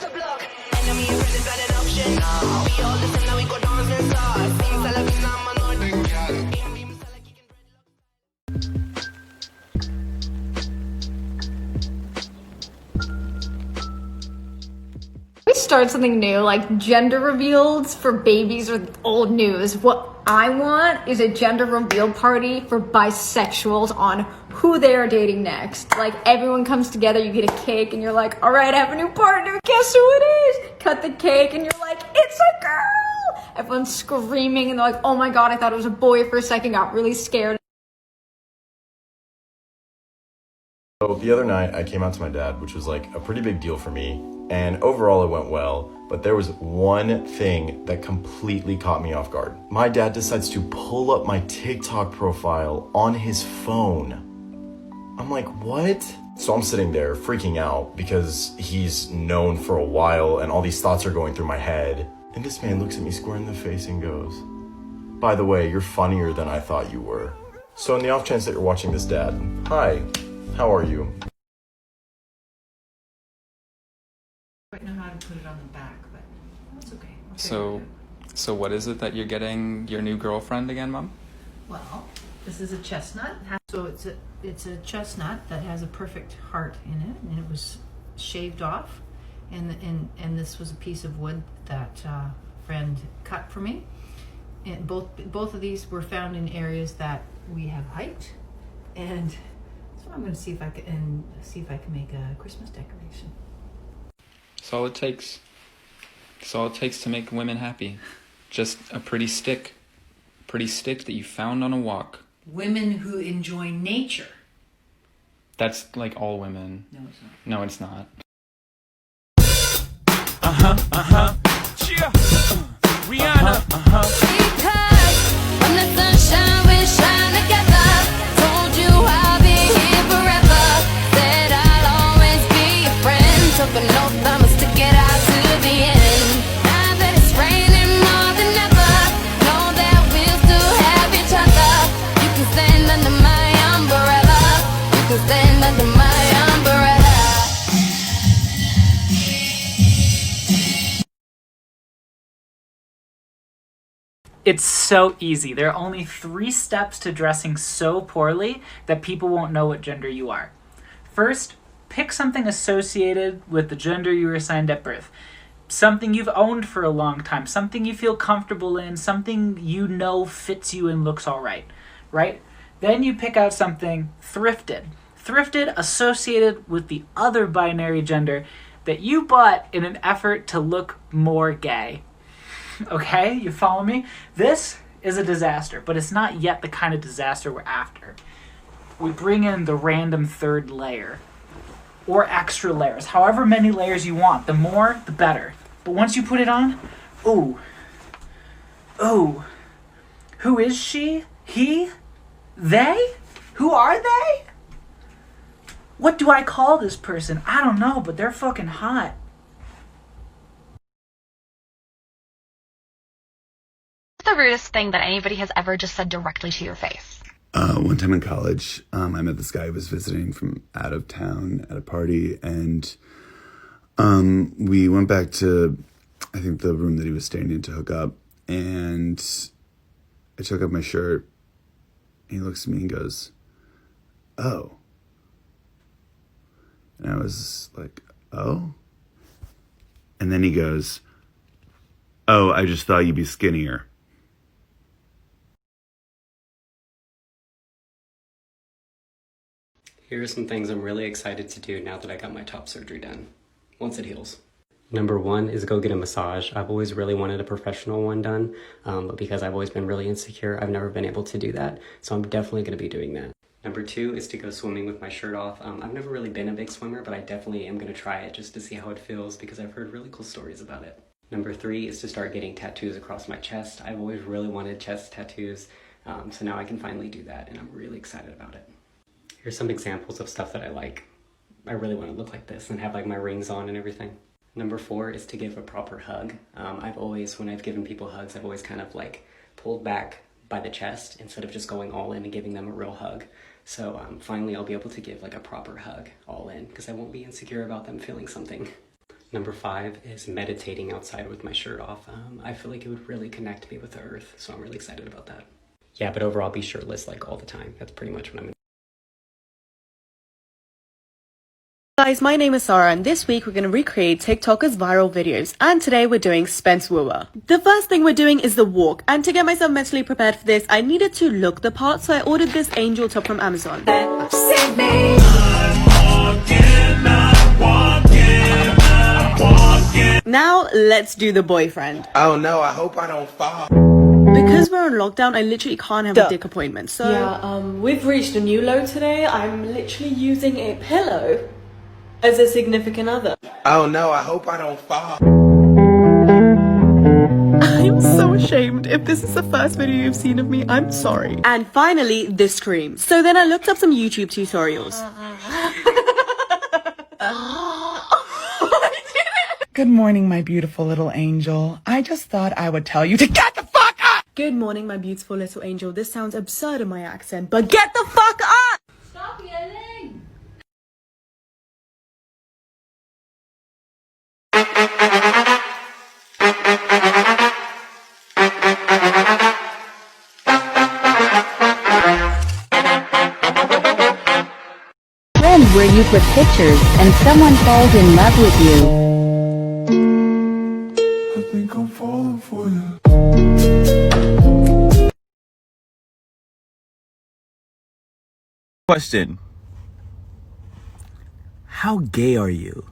We start something new, like gender reveals for babies are old news. What I want is a gender reveal party for bisexuals on who they are dating next. Like everyone comes together, you get a cake and you're like, all right, I have a new partner, guess who it is? Cut the cake and you're like, it's a girl! Everyone's screaming and they're like, oh my God, I thought it was a boy for a second, got really scared. So the other night I came out to my dad, which was like a pretty big deal for me, and overall it went well, but there was one thing that completely caught me off guard. My dad decides to pull up my TikTok profile on his phone. I'm like, what? So I'm sitting there freaking out because he's known for a while and all these thoughts are going through my head. And this man looks at me square in the face and goes, by the way, you're funnier than I thought you were. So in the off chance that you're watching this, Dad, hi. How are you? I don't know how to put it on the back, but that's okay. So what is it that you're getting your new girlfriend again, Mom? Well, this is a chestnut. So it's a chestnut that has a perfect heart in it, and it was shaved off, and this was a piece of wood that a friend cut for me. And both of these were found in areas that we have hiked, and so I'm going to see if I can make a Christmas decoration. It's all it takes. It's all it takes to make women happy. Just a pretty stick that you found on a walk. Women who enjoy nature. That's like all women. No, it's not. No, it's not. Cheer. Rihanna. Because when the sunshine we shine together, told you I'll be here forever, said I'll always be your friend, took an oath I'ma stick it out to the end. Now that it's raining more than ever, know that we'll still have each other. You can stand under my umbrella, you can stand under my umbrella. It's so easy. There are only 3 steps to dressing so poorly that people won't know what gender you are. First, pick something associated with the gender you were assigned at birth. Something you've owned for a long time, something you feel comfortable in, something you know fits you and looks all right, right? Then you pick out something thrifted. Thrifted associated with the other binary gender that you bought in an effort to look more gay. Okay, you follow me? This is a disaster, but it's not yet the kind of disaster we're after. We bring in the random third layer, or extra layers, however many layers you want. The more, the better. But once you put it on, ooh, who is she? He? They? Who are they? What do I call this person? I don't know, but they're fucking hot. The rudest thing that anybody has ever just said directly to your face? One time in college, I met this guy who was visiting from out of town at a party, and we went back to, I think, the room that he was staying in to hook up, and I took off my shirt, and he looks at me and goes, oh. And I was like, oh? And then he goes, oh, I just thought you'd be skinnier. Here are some things I'm really excited to do now that I got my top surgery done, once it heals. Number 1 is go get a massage. I've always really wanted a professional one done, but because I've always been really insecure, I've never been able to do that, so I'm definitely going to be doing that. Number 2 is to go swimming with my shirt off. I've never really been a big swimmer, but I definitely am going to try it just to see how it feels because I've heard really cool stories about it. Number 3 is to start getting tattoos across my chest. I've always really wanted chest tattoos, so now I can finally do that, and I'm really excited about it. Here's some examples of stuff that I like. I really want to look like this and have like my rings on and everything. Number 4 is to give a proper hug. When I've given people hugs, I've always kind of like pulled back by the chest instead of just going all in and giving them a real hug. So finally I'll be able to give like a proper hug all in because I won't be insecure about them feeling something. Number 5 is meditating outside with my shirt off. I feel like it would really connect me with the earth, so I'm really excited about that. Yeah, but overall be shirtless like all the time. That's pretty much what I'm gonna do. Guys, my name is Sarah and this week we're going to recreate TikTokers' viral videos, and today we're doing Spence Wooer. The first thing we're doing is the walk, and to get myself mentally prepared for this I needed to look the part, so I ordered this angel top from Amazon. Now let's do the boyfriend. Oh no, I hope I don't fall. Because we're on lockdown, I literally can't have a dick appointment, so yeah, we've reached a new low today. I'm literally using a pillow as a significant other. Oh no, I hope I don't fall. I'm so ashamed. If this is the first video you've seen of me, I'm sorry. And finally, the scream. So then I looked up some YouTube tutorials. Good morning, my beautiful little angel. I just thought I would tell you to get the fuck up! Good morning, my beautiful little angel. This sounds absurd in my accent, but get the fuck up! Stop yelling! Friend where you put pictures and someone falls in love with you. I think I'm falling for you. Question. How gay are you?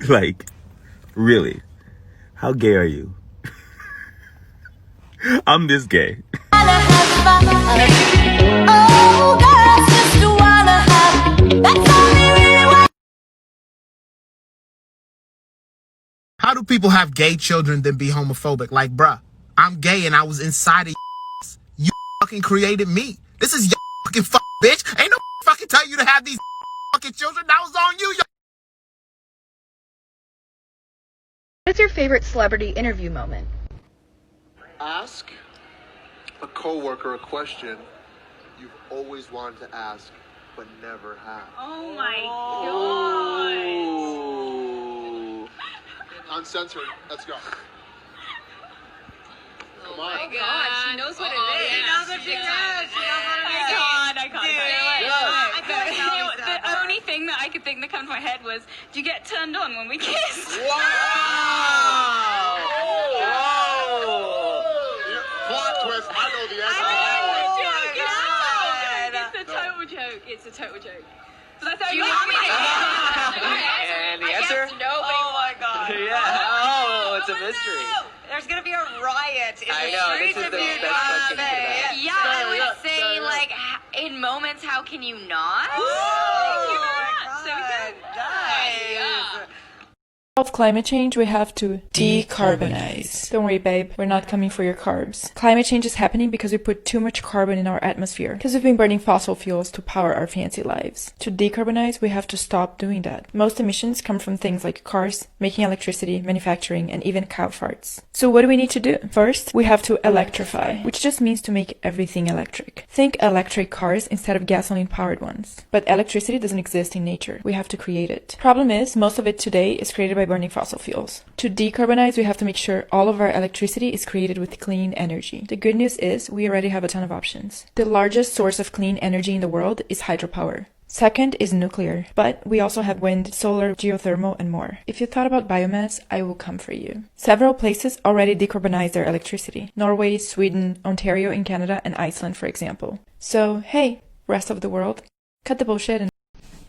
Like, really? How gay are you? I'm this gay. How do people have gay children then be homophobic? Like, bruh, I'm gay and I was inside of you fucking created me. This is your fucking bitch. Ain't no fucking tell you to have these fucking children. That was on you. What's your favorite celebrity interview moment? Ask a coworker a question you've always wanted to ask but never have. Oh my god. Uncensored. Let's go. Come on. Oh my god, she knows what it is. She knows what she does. She knows what it is. I can't. The only thing that I could think that comes to my head was, do you get turned on when we kiss? Wow! Whoa! Plot twist. I know the answer to that one. It's a total joke. It's a total joke. So that's how you want me to And the answer? Nobody. Oh my god. Yeah. Oh, it's a mystery. There's gonna be a riot in I the know, streets this is if the you best question not to say get it. Yeah, I would say, like, in moments, how can you not? Oh So we can. Of climate change, we have to decarbonize. Don't worry, babe, we're not coming for your carbs. Climate change is happening because we put too much carbon in our atmosphere, because we've been burning fossil fuels to power our fancy lives. To decarbonize, we have to stop doing that. Most emissions come from things like cars, making electricity, manufacturing, and even cow farts. So what do we need to do? First, we have to electrify, which just means to make everything electric. Think electric cars instead of gasoline-powered ones. But electricity doesn't exist in nature. We have to create it. Problem is, most of it today is created by burning fossil fuels. To decarbonize, we have to make sure all of our electricity is created with clean energy. The good news is we already have a ton of options. The largest source of clean energy in the world is hydropower. Second is nuclear, but we also have wind, solar, geothermal, and more. If you thought about biomass, I will come for you. Several places already decarbonize their electricity. Norway, Sweden, Ontario in Canada, and Iceland, for example. So, hey, rest of the world, cut the bullshit and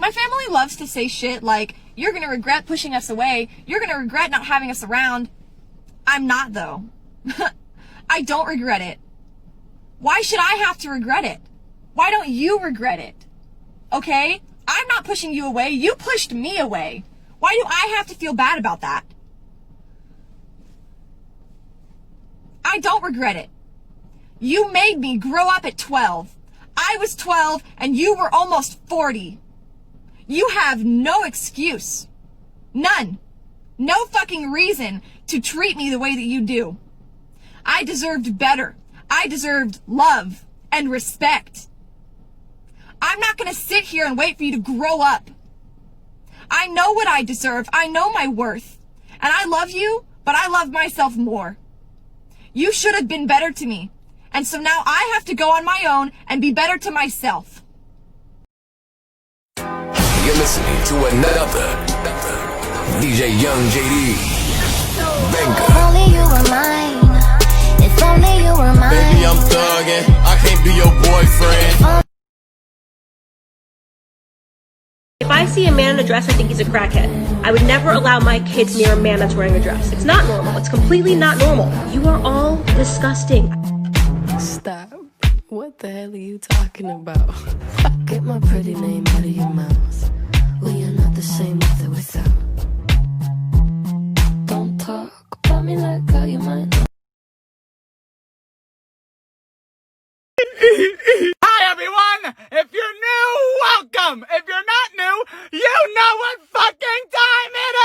My family loves to say shit like, you're gonna regret pushing us away, you're gonna regret not having us around. I'm not, though. I don't regret it. Why should I have to regret it? Why don't you regret it? Okay? I'm not pushing you away, you pushed me away. Why do I have to feel bad about that? I don't regret it. You made me grow up at 12. I was 12 and you were almost 40. You have no excuse. None. No fucking reason to treat me the way that you do. I deserved better. I deserved love and respect. I'm not gonna sit here and wait for you to grow up. I know what I deserve. I know my worth. And I love you, but I love myself more. You should have been better to me. And so now I have to go on my own and be better to myself. You're listening to another DJ Young JD Banger. If only you were mine. If only you were mine. Baby, I'm thugging. I can't be your boyfriend. If I see a man in a dress, I think he's a crackhead. I would never allow my kids near a man that's wearing a dress. It's not normal. It's completely not normal. You are all disgusting. Stop. What the hell are you talking about? Get my pretty name out of your mouth. We are not the same with or without. Don't talk about me like how you might know. Hi everyone! If you're new, welcome! If you're not new, you know what fucking time it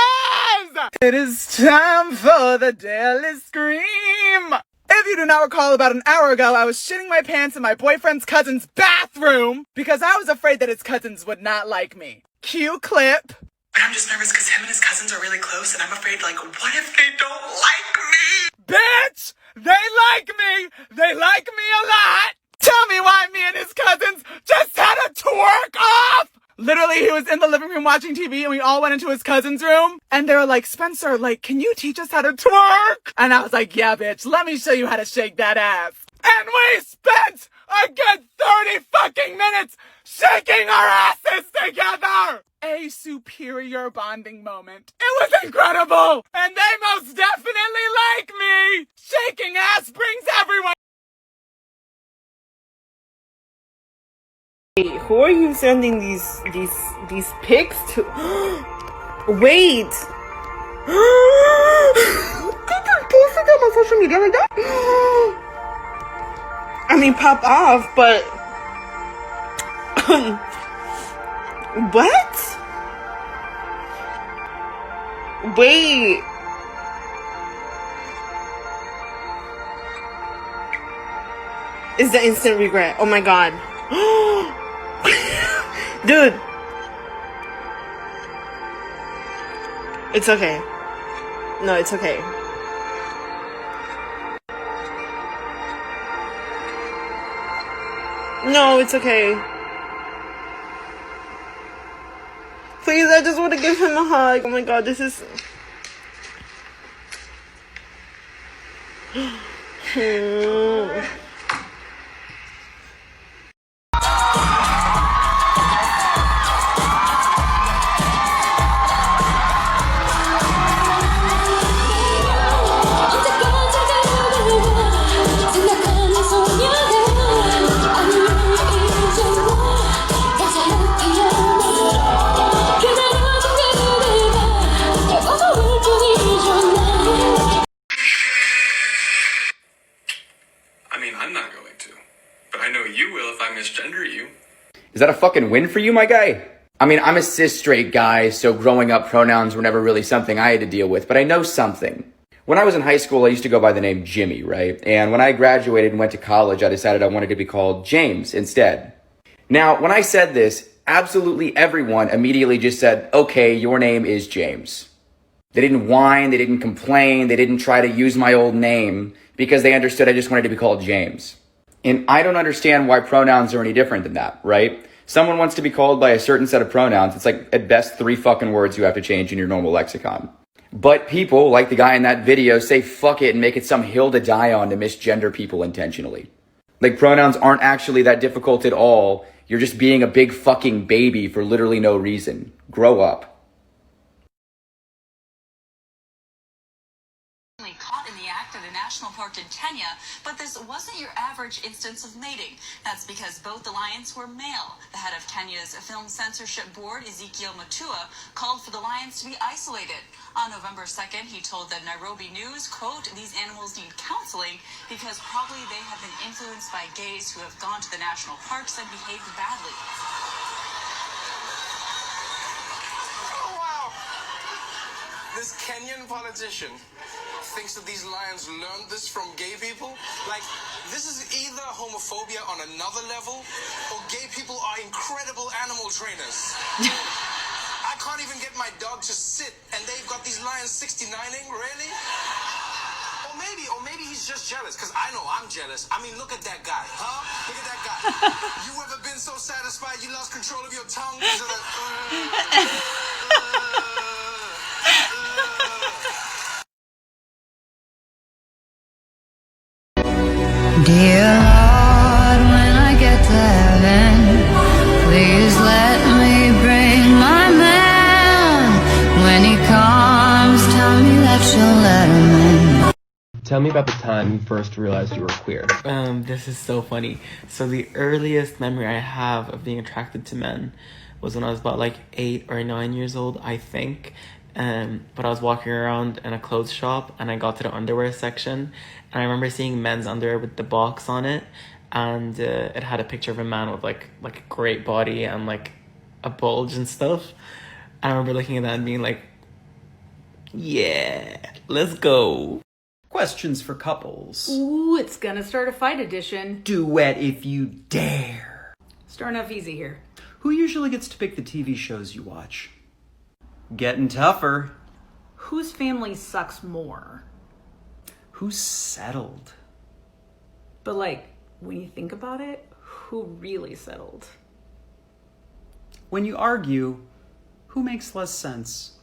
is! It is time for the Daily Scream! If you do not recall, about an hour ago, I was shitting my pants in my boyfriend's cousin's bathroom because I was afraid that his cousins would not like me. Cue clip. I'm just nervous because him and his cousins are really close, and I'm afraid, like, what if they don't like me? Bitch! They like me! They like me a lot! Tell me why me and his cousins just had a twerk off! Literally, he was in the living room watching TV and we all went into his cousin's room and they were like, Spencer, like, can you teach us how to twerk? And I was like, yeah, bitch, let me show you how to shake that ass. And we spent a good 30 fucking minutes shaking our asses together! A superior bonding moment. It was incredible! And they most definitely like me! Shaking ass brings everyone. Wait, who are you sending these pics to? Wait! Did you post it on my social media like that? I mean, pop off, but what? Wait. Is the instant regret? Oh my god. Dude. It's okay. No, it's okay. No, it's okay. Please, I just want to give him a hug. Oh my god, this is... Is that a fucking win for you, my guy? I mean, I'm a cis straight guy, so growing up pronouns were never really something I had to deal with, but I know something. When I was in high school, I used to go by the name Jimmy, right? And when I graduated and went to college, I decided I wanted to be called James instead. Now, when I said this, absolutely everyone immediately just said, okay, your name is James. They didn't whine, they didn't complain, they didn't try to use my old name because they understood I just wanted to be called James. And I don't understand why pronouns are any different than that, right? Someone wants to be called by a certain set of pronouns. It's like at best 3 fucking words you have to change in your normal lexicon. But people, like the guy in that video, say fuck it and make it some hill to die on to misgender people intentionally. Like pronouns aren't actually that difficult at all. You're just being a big fucking baby for literally no reason. Grow up. Caught in the act at a national park in Kenya, but this wasn't your average instance of mating. That's because both the lions were male. The head of Kenya's film censorship board, Ezekiel Mutua, called for the lions to be isolated. On November 2nd, he told the Nairobi News, quote, these animals need counseling because probably they have been influenced by gays who have gone to the national parks and behaved badly. This Kenyan politician thinks that these lions learned this from gay people. Like, this is either homophobia on another level, or gay people are incredible animal trainers. I can't even get my my dog to sit, and they've got these lions 69ing, really? Or maybe he's just jealous, because I know I'm jealous. I mean, look at that guy, huh? Look at that guy. You ever been so satisfied you lost control of your tongue? So Dear Lord, when I get to heaven, please let me bring my man. When he comes, tell me that you'll let him in. Tell me about the time you first realized you were queer. This is so funny. So the earliest memory I have of being attracted to men was when I was about like 8 or 9 years old, I think. But I was walking around in a clothes shop and I got to the underwear section, and I remember seeing men's underwear with the box on it, and it had a picture of a man with like a great body and like a bulge and stuff. And I remember looking at that and being like, yeah, let's go. Questions for couples. Ooh, it's gonna start a fight edition. Duet if you dare. Starting off easy here. Who usually gets to pick the TV shows you watch? Getting tougher. Whose family sucks more? Who's settled? But like, when you think about it, who really settled? When you argue, who makes less sense?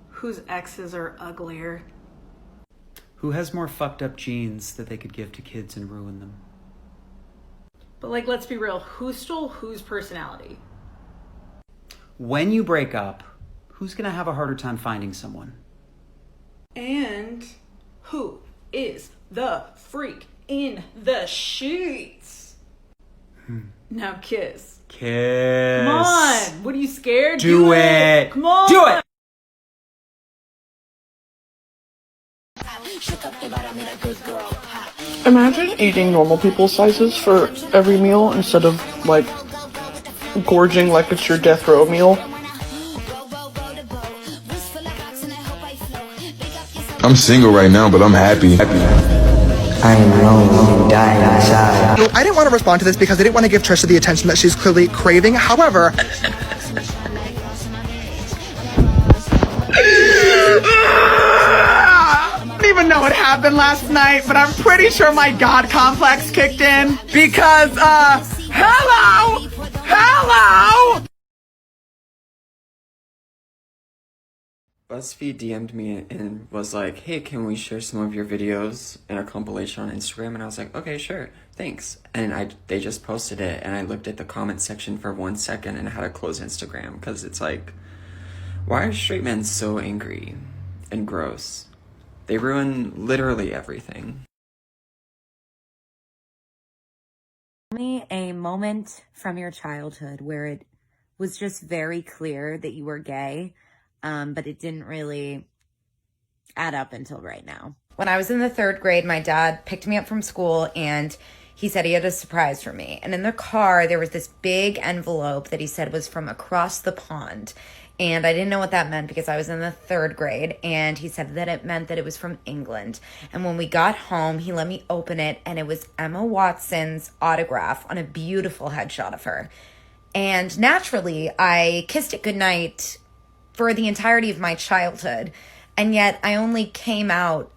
Whose exes are uglier? Who has more fucked up genes that they could give to kids and ruin them? But like, let's be real, who stole whose personality? When you break up, who's gonna have a harder time finding someone? And who is the freak in the sheets? Now kiss. Kiss. Come on. What are you scared? Do it. Come on. Do it. Imagine eating normal people's sizes for every meal instead of, like, gorging like it's your death row meal. I'm single right now, but I'm happy. I know you die inside. I didn't want to respond to this because I didn't want to give Trisha the attention that she's clearly craving. However, I don't even know what happened last night, but I'm pretty sure my God complex kicked in because, hello! BuzzFeed DM'd me and was like, hey, can we share some of your videos in a compilation on Instagram? And I was like, okay, sure, thanks. And they just posted it, and I looked at the comment section for 1 second and had to close Instagram, because it's like, why are straight men so angry and gross? They ruin literally everything. Tell me a moment from your childhood where it was just very clear that you were gay, but it didn't really add up until right now. When I was in the 3rd grade, my dad picked me up from school and he said he had a surprise for me. And in the car, there was this big envelope that he said was from across the pond. And I didn't know what that meant because I was in the 3rd grade. And he said that it meant that it was from England. And when we got home, he let me open it, and it was Emma Watson's autograph on a beautiful headshot of her. And naturally, I kissed it goodnight for the entirety of my childhood. And yet I only came out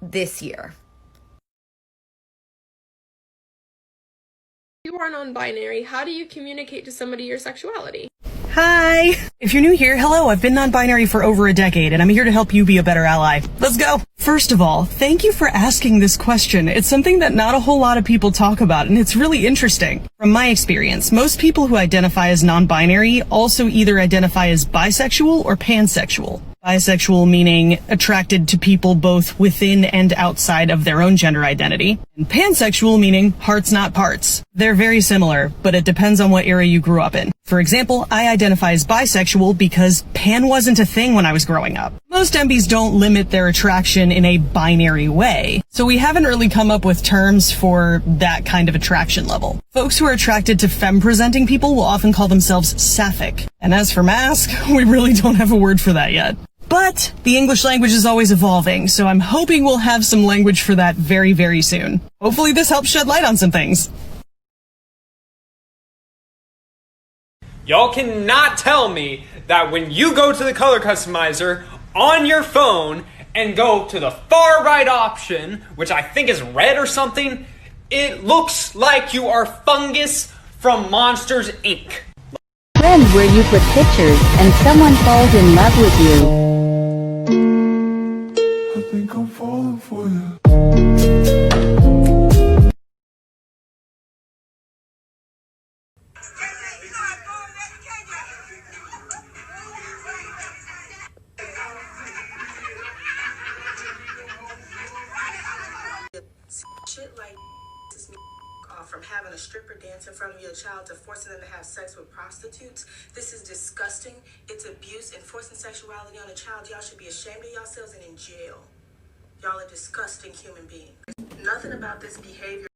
this year. You are non-binary. How do you communicate to somebody your sexuality? Hi! If you're new here, hello, I've been non-binary for over a decade, and I'm here to help you be a better ally. Let's go! First of all, thank you for asking this question. It's something that not a whole lot of people talk about, and it's really interesting. From my experience, most people who identify as non-binary also either identify as bisexual or pansexual. Bisexual meaning attracted to people both within and outside of their own gender identity. And pansexual meaning hearts not parts. They're very similar, but it depends on what era you grew up in. For example, I identify as bisexual because pan wasn't a thing when I was growing up. Most MBs don't limit their attraction in a binary way, so we haven't really come up with terms for that kind of attraction level. Folks who are attracted to femme-presenting people will often call themselves sapphic. And as for masc, we really don't have a word for that yet. But the English language is always evolving, so I'm hoping we'll have some language for that very, very soon. Hopefully this helps shed light on some things. Y'all cannot tell me that when you go to the color customizer on your phone and go to the far right option, which I think is red or something, it looks like you are Fungus from Monsters, Inc. Trend where you put pictures and someone falls in love with you. I think I'm falling for you. Shit like this me from having a stripper dance in front of your child to forcing them to have sex with prostitutes. This is disgusting. It's abuse, and forcing sexuality on a child. Y'all should be ashamed of yourselves and in jail. Y'all are disgusting human beings. Nothing about this behavior.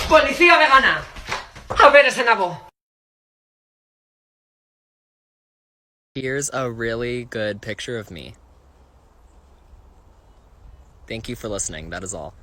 ¡Policía vegana! A ver ese nabo. Here's a really good picture of me. Thank you for listening. That is all.